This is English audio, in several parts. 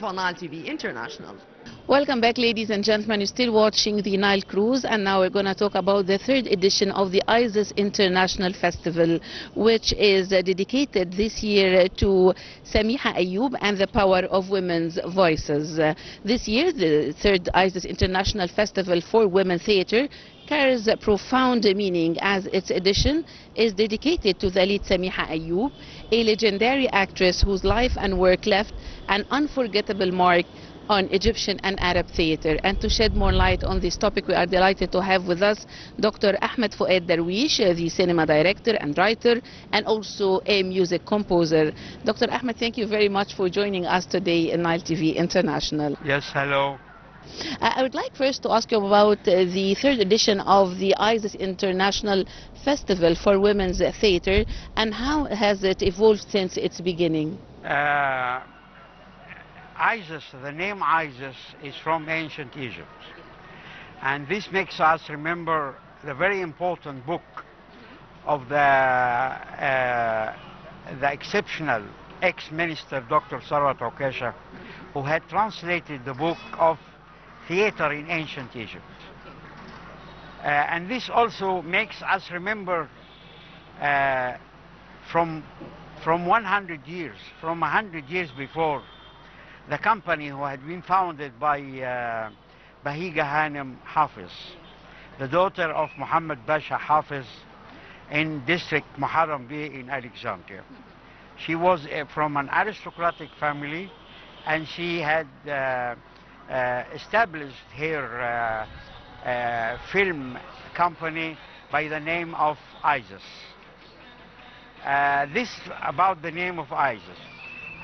on Nile TV International. Welcome back, ladies and gentlemen. You're still watching the Nile Cruise, and now we're going to talk about the third edition of the ISIS International Festival, which is dedicated this year to Samiha Ayoub and the power of women's voices. This year, the third ISIS International Festival for Women Theatre carries a profound meaning, as its edition is dedicated to the late Samiha Ayoub, a legendary actress whose life and work left an unforgettable mark on Egyptian and Arab theatre. And to shed more light on this topic, we are delighted to have with us Dr. Ahmed Fouad Darwish, the cinema director and writer, and also a music composer. Dr. Ahmed, thank you very much for joining us today in Nile TV International. Yes, hello. I would like first to ask you about the third edition of the ISIS International Festival for Women's Theatre, and how has it evolved since its beginning? ISIS, the name ISIS is from ancient Egypt, and this makes us remember the very important book of the exceptional ex-minister Dr. Sarwat Okasha, who had translated the book of theater in ancient Egypt. And this also makes us remember from 100 years before, the company who had been founded by Bahiga Hanem Hafiz, the daughter of Muhammad Basha Hafiz in district Muharram Bey in Alexandria. She was from an aristocratic family, and she had established her film company by the name of ISIS. This about the name of ISIS.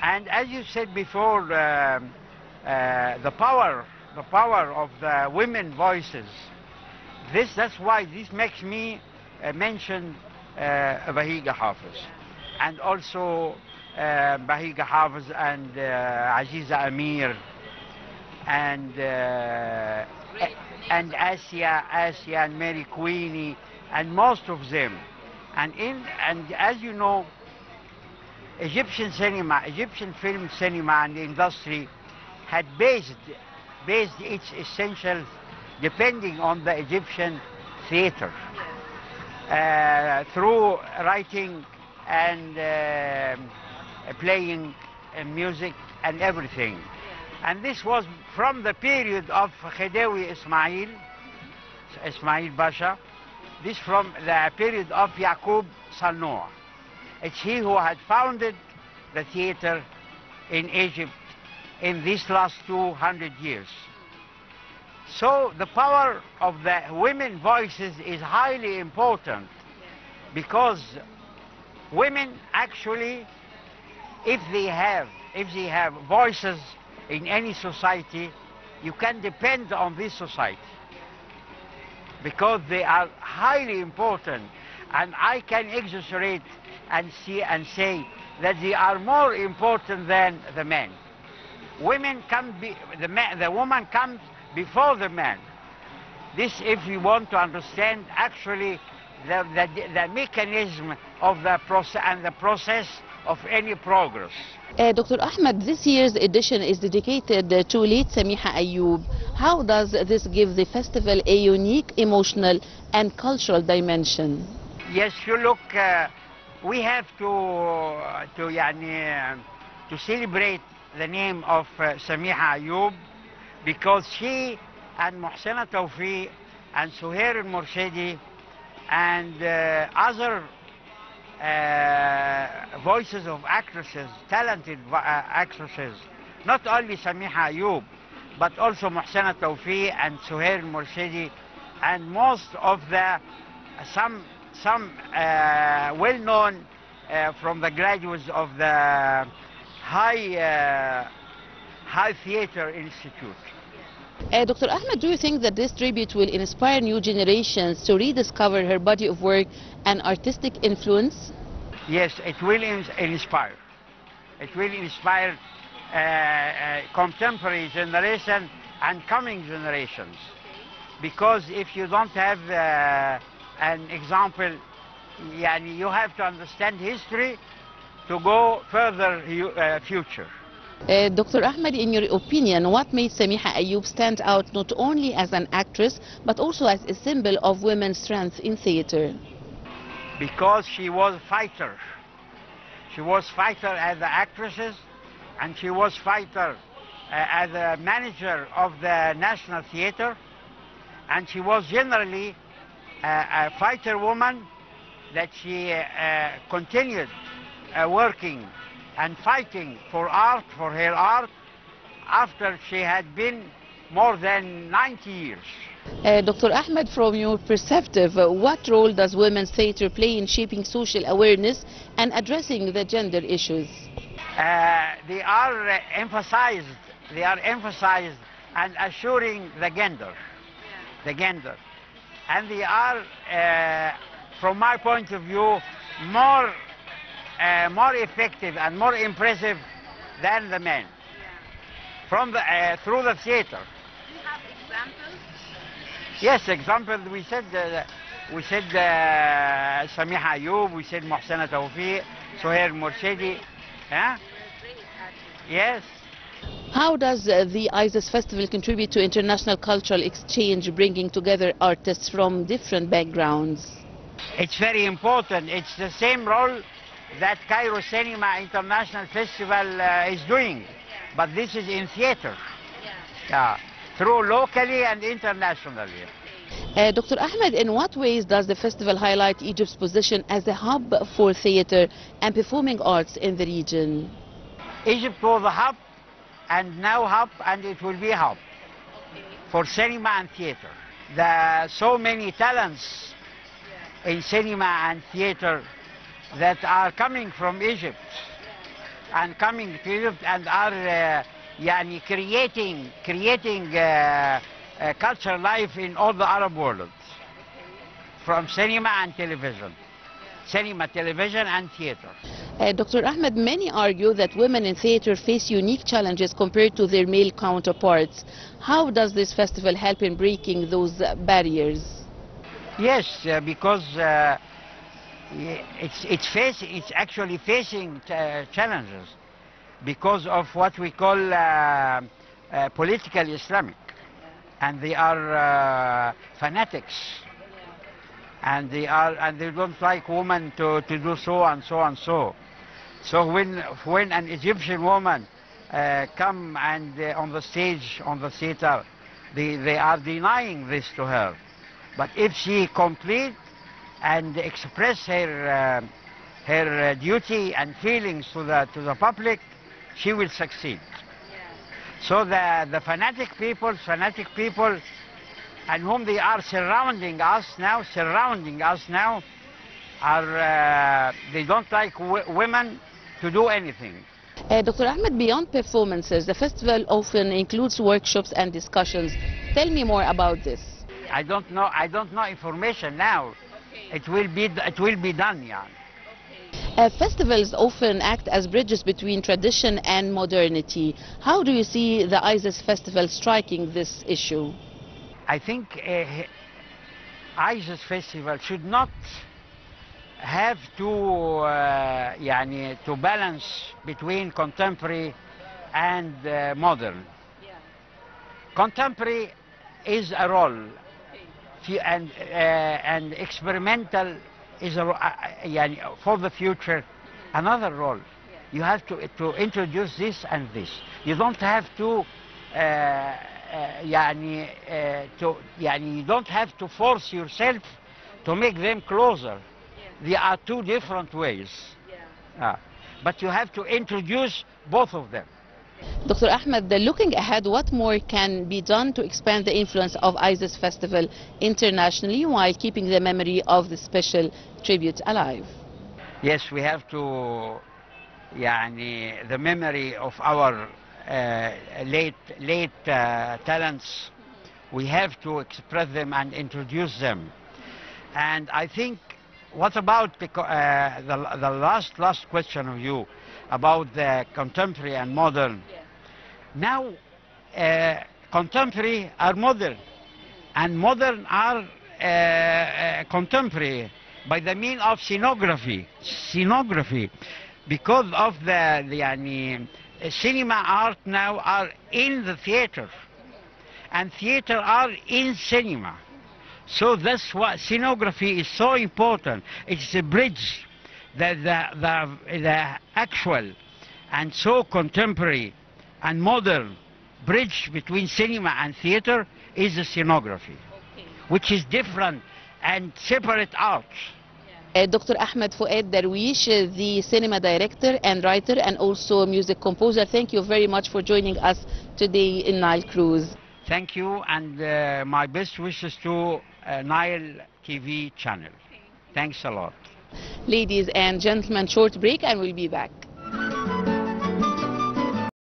And as you said before, the power of the women voices. That's why this makes me mention Bahiga Hafiz, and also Bahiga Hafiz and Aziza Amir, and Asia and Mary Queenie, and most of them. And as you know, Egyptian film cinema and industry had based its essentials depending on the Egyptian theater, through writing and playing music and everything. And this was from the period of Khidawi Ismail Basha, this from the period of Yaqub Salnoa. It's he who had founded the theater in Egypt in these last 200 years. So the power of the women voices is highly important, because women actually, if they have voices in any society, you can depend on this society, because they are highly important. And I can exaggerate and say that they are more important than the men. Women can be, the woman comes before the man. This, if you want to understand actually the mechanism of the process and the process of any progress. Dr. Ahmed, this year's edition is dedicated to late Samiha Ayoub. How does this give the festival a unique emotional and cultural dimension? Yes, you look, we have to celebrate the name of Samiha Ayoub, because she and Muhsina Tawfiq and Suhair al-Murshidi and other voices of actresses, talented actresses, not only Samiha Ayoub, but also Muhsina Tawfiq and Suhair al-Murshidi, and most of the some well-known from the graduates of the High Theatre Institute. Dr. Ahmed, do you think that this tribute will inspire new generations to rediscover her body of work and artistic influence? Yes, it will inspire. It will inspire contemporary generation and coming generations. Because if you don't have an example, you have to understand history to go further future. Dr. Ahmed, in your opinion, what made Samiha Ayub stand out not only as an actress but also as a symbol of women's strength in theater? Because she was a fighter. She was fighter as the actresses, and she was fighter as a manager of the National Theatre, and she was generally a fighter woman that she continued working and fighting for art, for her art, after she had been more than 90 years. Dr. Ahmed, from your perspective, what role does women's theater play in shaping social awareness and addressing the gender issues? They are emphasized and assuring the gender, and they are, from my point of view, more effective and more impressive than the men. From through the theater. Do you have examples? Yes, examples. We said Samiha Ayub, we said Mohsena Tawfiq, Sohair Murshidi. Huh? Yes. How does the ISIS Festival contribute to international cultural exchange, bringing together artists from different backgrounds? It's very important. It's the same role that Cairo Cinema International Festival is doing, but this is in theater, through locally and internationally. Dr. Ahmed, in what ways does the festival highlight Egypt's position as a hub for theater and performing arts in the region? Egypt was a hub, and now hub, and it will be a hub for cinema and theater. There are so many talents in cinema and theater that are coming from Egypt and coming to Egypt and are creating cultural life in all the Arab world, from cinema and television. Cinema, television and theater. Dr. Ahmed, many argue that women in theater face unique challenges compared to their male counterparts. How does this festival help in breaking those barriers? Yes, because it's actually facing challenges because of what we call political Islamic, and they are fanatics, and they don't like women to do so and so and so. So when an Egyptian woman come and on the stage, on the theater, they are denying this to her. But if she complete and express her duty and feelings to the public, she will succeed. So the fanatic people, and whom they are surrounding us now, are they don't like women to do anything. Dr. Ahmed, beyond performances, the festival often includes workshops and discussions. Tell me more about this. I don't know information now. Okay. It will be done, yeah. Okay. Festivals often act as bridges between tradition and modernity. How do you see the ISIS Festival striking this issue? I think ISIS Festival should not have to balance between contemporary and modern. Yeah. Contemporary is a role, and experimental is for the future another role. Yeah. You have to introduce this and this. You don't have to you don't have to force yourself to make them closer. Yeah. They are two different ways. Yeah. But you have to introduce both of them. Dr. Ahmed, looking ahead, what more can be done to expand the influence of ISIS Festival internationally while keeping the memory of the special tribute alive? Yes, we have to, the memory of our late talents, we have to express them and introduce them. And I think, what about the last question of you about the contemporary and modern? Yeah. Now, contemporary are modern, and modern are contemporary by the mean of scenography, because of the cinema art now are in the theater, and theater are in cinema. So that's what scenography is so important. It's a bridge, the actual and so contemporary and modern bridge between cinema and theater is the scenography, which is different and separate arts. Dr. Ahmed Fouad Darwish, the cinema director and writer and also music composer, thank you very much for joining us today in Nile Cruise. Thank you, and my best wishes to Nile TV channel. Thanks a lot. Ladies and gentlemen, short break and we'll be back.